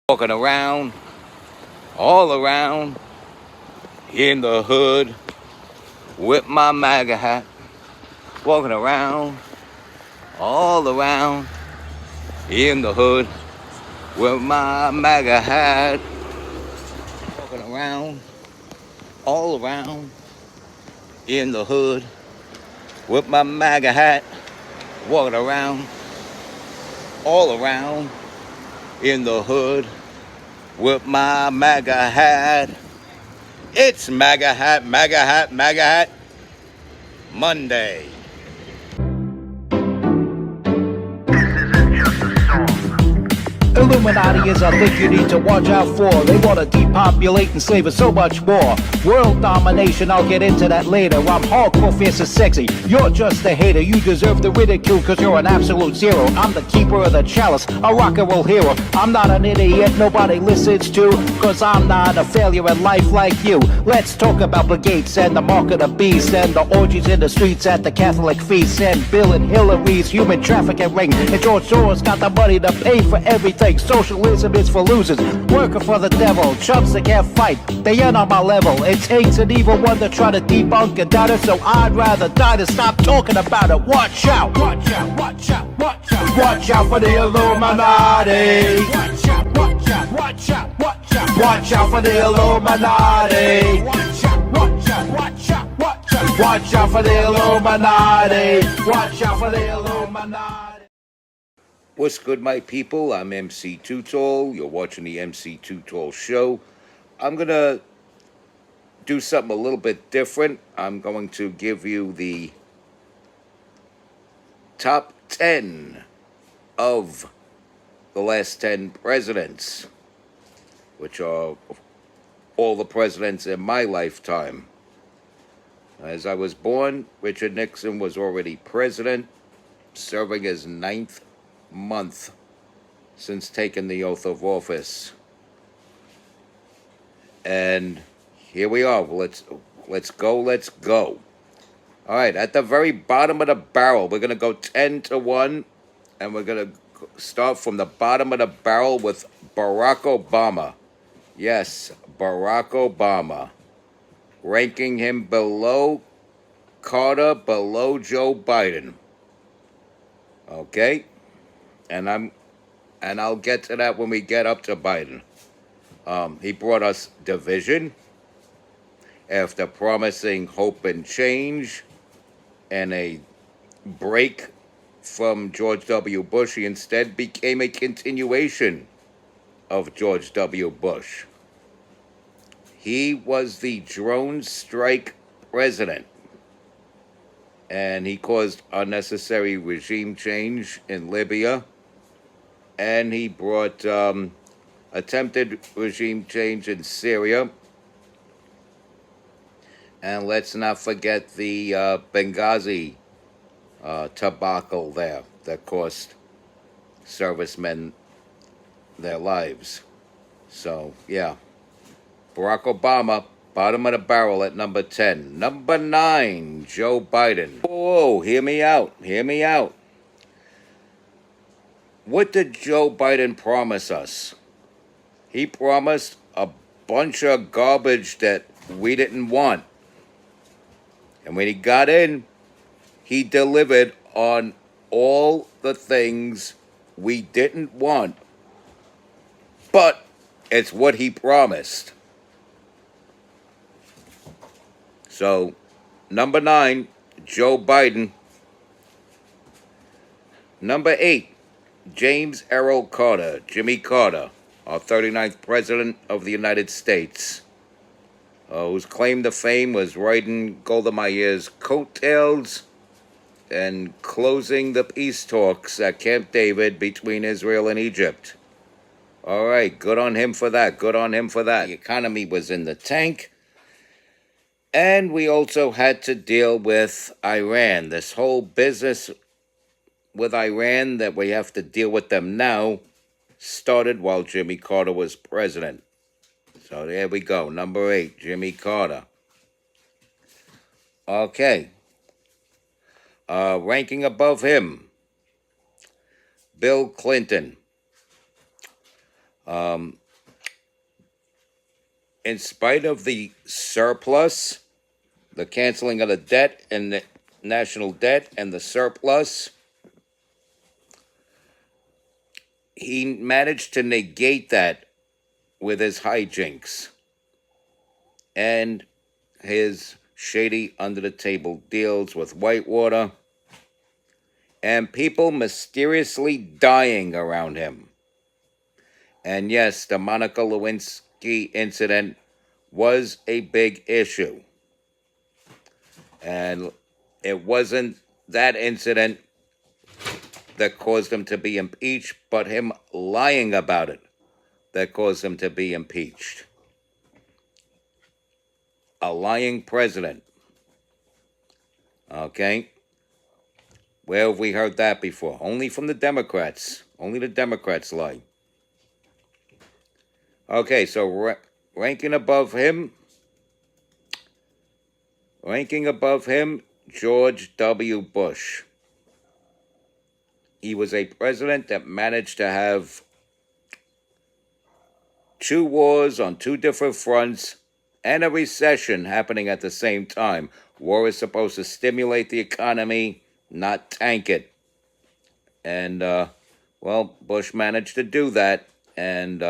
Walking around, all around, in the hood, with my MAGA hat. Walking around, all around, in the hood, with my MAGA hat. Walking around, all around, in the hood, with my MAGA hat. Walking around, all around, in the hood, with my MAGA hat. It's MAGA hat, MAGA hat, MAGA hat Monday. Illuminati is a thing you need to watch out for. They want to depopulate and slave us so much more. World domination, I'll get into that later. I'm hardcore, fierce and sexy. You're just a hater. You deserve the ridicule because you're an absolute zero. I'm the keeper of the chalice, a rock and roll hero. I'm not an idiot nobody listens to because I'm not a failure in life like you. Let's talk about Bill Gates and the mark of the beast and the orgies in the streets at the Catholic feasts and Bill and Hillary's human trafficking ring. And George Soros got the money to pay for everything. Socialism is for losers, working for the devil, chumps that can't fight, they ain't on my level. It takes an evil one to try to debunk and doubt it, so I'd rather die than stop talking about it. Watch out, watch out, watch out, watch out, watch out for the Illuminati. Watch out, watch out, watch out, watch out, watch out for the Illuminati. Watch out, watch out, watch out, watch out, watch out for the Illuminati. Watch out for the Illuminati. What's good, my people? I'm MC Too Tall. You're watching the MC Too Tall Show. I'm going to do something a little bit different. I'm going to give you the top 10 of the last 10 presidents, which are all the presidents in my lifetime. As I was born, Richard Nixon was already president, serving his 9th month since taking the oath of office. And here we are. Let's go. All right, at the very bottom of the barrel, we're going to go 10 to 1, and we're going to start from the bottom of the barrel with Barack Obama. Yes, Barack Obama. Ranking him below Carter, below Joe Biden. Okay? And I'll get to that when we get up to Biden. He brought us division after promising hope and change and a break from George W. Bush. He instead became a continuation of George W. Bush. He was the drone strike president, and he caused unnecessary regime change in Libya. And he brought attempted regime change in Syria. And let's not forget the Benghazi debacle there that cost servicemen their lives. So, yeah. Barack Obama, bottom of the barrel at number 10. Number 9, Joe Biden. Whoa, hear me out. What did Joe Biden promise us? He promised a bunch of garbage that we didn't want. And when he got in, he delivered on all the things we didn't want. But it's what he promised. So, number 9, Joe Biden. Number 8, James Errol Carter, Jimmy Carter, our 39th President of the United States, whose claim to fame was riding Golda Meir's coattails and closing the peace talks at Camp David between Israel and Egypt. All right, good on him for that. The economy was in the tank. And we also had to deal with Iran. This whole business with Iran that we have to deal with them now started while Jimmy Carter was president. So there we go. Number 8, Jimmy Carter. Okay. Ranking above him, Bill Clinton. In spite of the surplus, the canceling of the debt and the national debt and the surplus, he managed to negate that with his hijinks and his shady under-the-table deals with Whitewater and people mysteriously dying around him. And yes, the Monica Lewinsky incident was a big issue. And it wasn't that incident that caused him to be impeached, but him lying about it that caused him to be impeached. A lying president. Okay? Where have we heard that before? Only from the Democrats. Only the Democrats lie. Okay, so ranking above him, George W. Bush. He was a president that managed to have 2 wars on 2 different fronts and a recession happening at the same time. War is supposed to stimulate the economy, not tank it. And, Bush managed to do that. And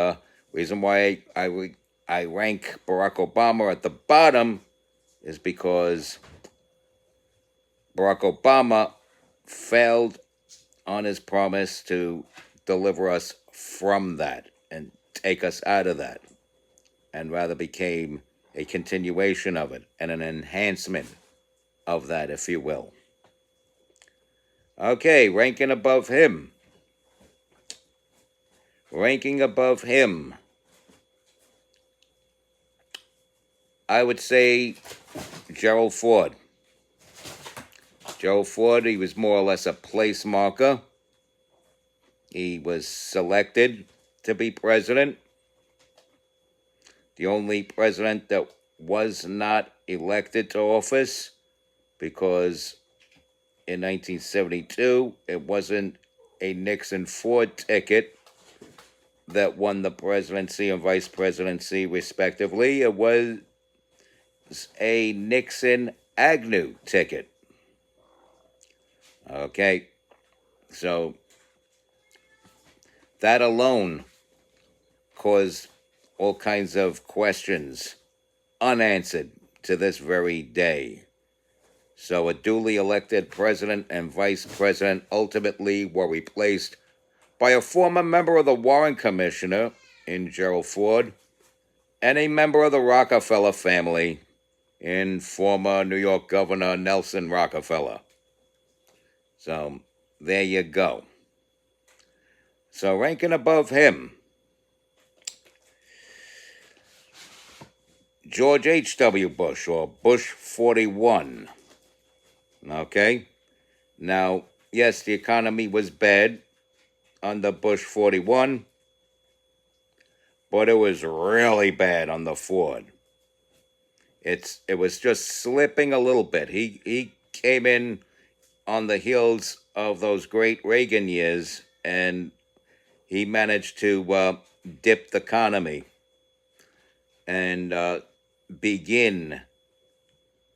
reason why I rank Barack Obama at the bottom is because Barack Obama failed on his promise to deliver us from that and take us out of that, and rather became a continuation of it and an enhancement of that, if you will. Okay, ranking above him, I would say Gerald Ford. Gerald Ford, he was more or less a place marker. He was selected to be president. The only president that was not elected to office, because in 1972, it wasn't a Nixon-Ford ticket that won the presidency and vice presidency, respectively. It was a Nixon-Agnew ticket. Okay, so that alone caused all kinds of questions unanswered to this very day. So a duly elected president and vice president ultimately were replaced by a former member of the Warren Commission in Gerald Ford and a member of the Rockefeller family in former New York Governor Nelson Rockefeller. So there you go. So ranking above him, George H.W. Bush, or Bush 41. Okay? Now, yes, the economy was bad under Bush 41, but it was really bad under Ford. It was just slipping a little bit. He came in on the heels of those great Reagan years, and he managed to dip the economy and begin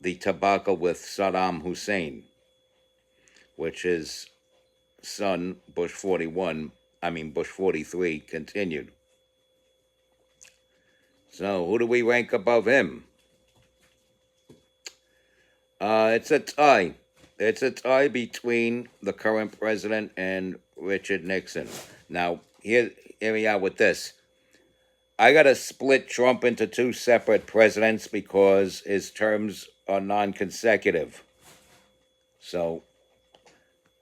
the debacle with Saddam Hussein, which his son, Bush 43, continued. So who do we rank above him? It's a tie. It's a tie between the current president and Richard Nixon. Now, here we are with this. I got to split Trump into 2 separate presidents because his terms are non-consecutive. So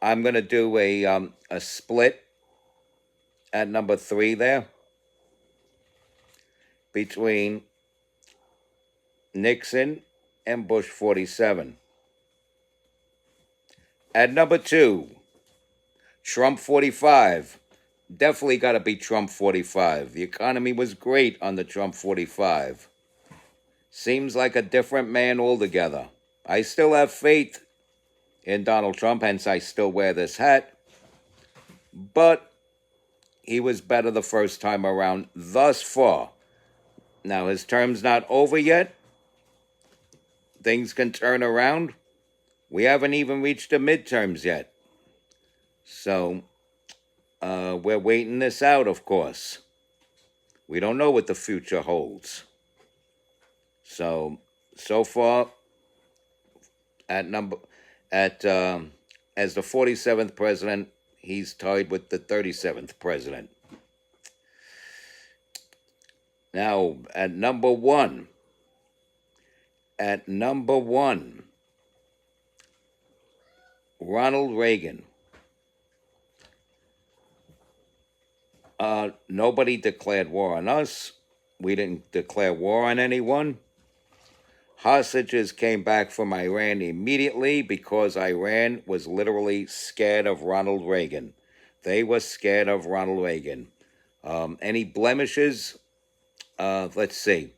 I'm going to do a split at number 3 there between Nixon and Bush 47. At number 2, Trump 45. Definitely got to be Trump 45. The economy was great under Trump 45. Seems like a different man altogether. I still have faith in Donald Trump, hence I still wear this hat. But he was better the first time around thus far. Now, his term's not over yet. Things can turn around. We haven't even reached the midterms yet. So, we're waiting this out, of course. We don't know what the future holds. So far, as the 47th president, he's tied with the 37th president. Now, at number one, Ronald Reagan. Nobody declared war on us. We didn't declare war on anyone. Hostages came back from Iran immediately because Iran was literally scared of Ronald Reagan. They were scared of Ronald Reagan. Any blemishes? Let's see.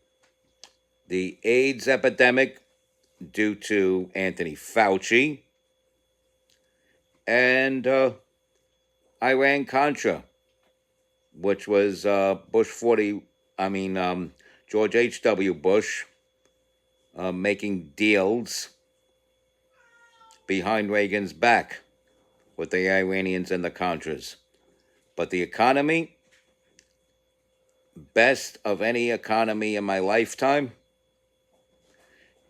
The AIDS epidemic due to Anthony Fauci. And Iran-Contra, which was George H.W. Bush making deals behind Reagan's back with the Iranians and the Contras. But the economy, best of any economy in my lifetime,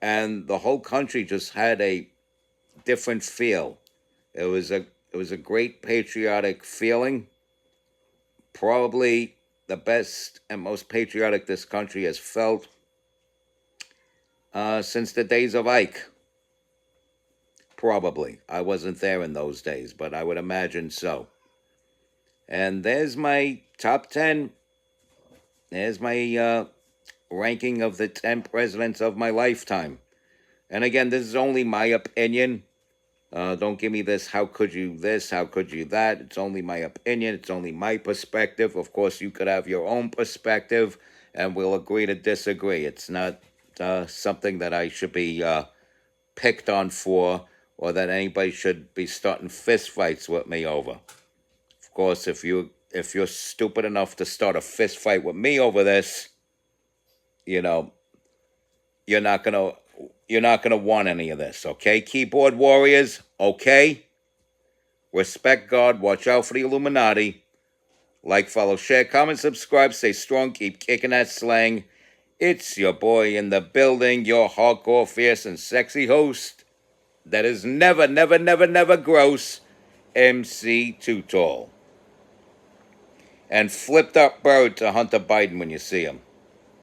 and the whole country just had a different feel. It was a great patriotic feeling. Probably the best and most patriotic this country has felt since the days of Ike. Probably. I wasn't there in those days, but I would imagine so. And there's my top 10. There's my ranking of the 10 presidents of my lifetime. And again, this is only my opinion. Don't give me this, how could you this, how could you that. It's only my opinion. It's only my perspective. Of course, you could have your own perspective, and we'll agree to disagree. It's not something that I should be picked on for, or that anybody should be starting fist fights with me over. Of course, if you're stupid enough to start a fist fight with me over this, you're not gonna want any of this, okay? Keyboard warriors, okay? Respect God, watch out for the Illuminati. Like, follow, share, comment, subscribe, stay strong, keep kicking that slang. It's your boy in the building, your hardcore, fierce, and sexy host that is never, never, never, never gross, MC Too Tall. And flipped up bird to Hunter Biden when you see him.